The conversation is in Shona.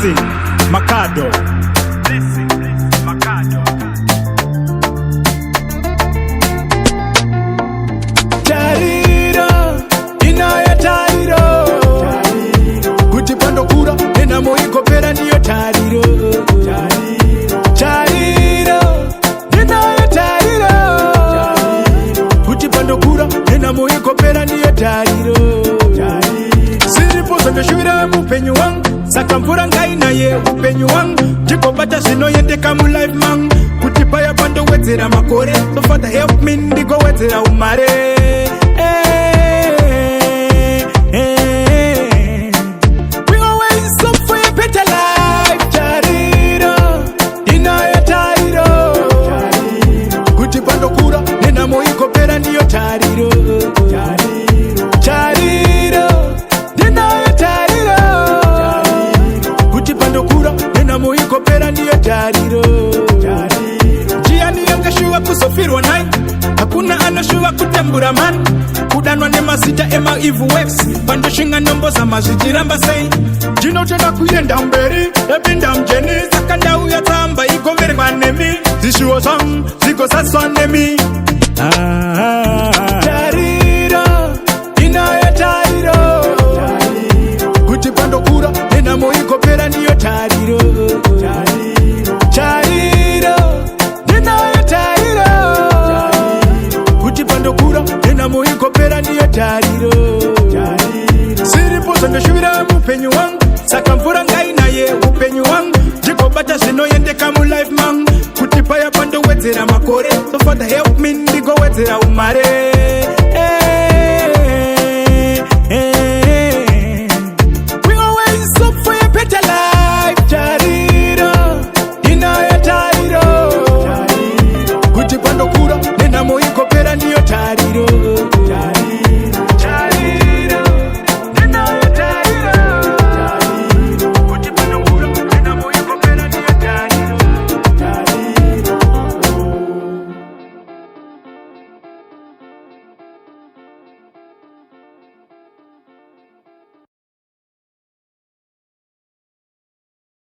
Blessing, Makadho. Blessing, Makadho. Tariro, inaya tariro. Kuti pando kura, nena moiko pera niyo tariro. Tariro, inaya tariro. Kuti pando kura, nena moiko pera niyo tariro. Siripo zonde shuvira mupenyu wangu. Saka mvura ngai na ye upenyu wangu. Jiko bata zino yende kamu life man. Kuti paya pando wezera makore. So father help me ndigo wezera umare. We always look for a better life. Tariro, inaya tariro. Kuti pando kura, nena moiko pera niyo tariro. Tariro, inaya tariro. Kuti pando kura, nena moiko pera niyo tariro. Jiani yangashuwa kusofirwa nai. Hakuna anashuwa kutembura man. Kudanwa ne masita ema evil waves. Pando shinga nombo za mazijiramba say. Jino tena kuyenda mberi. Ebinda mjeni. Sakanda uya tamba. Iko veri manemi. Zishuwa song. Ziko saswa nemi. Tariro, inaya tariro. Kuti pando kura. Nena moiko pera niyo tariro. Tariro, inaya tariro. Kuti pando kura. Nena moiko pera niyo tariro. Siripo zonde shuvira mupenyu wangu. Saka mvura ngai na ye upenyu wangu. Jiko bata zino yende kamu life man. Kuti paya pando wezera makore. So father help me ndigo wezera umare.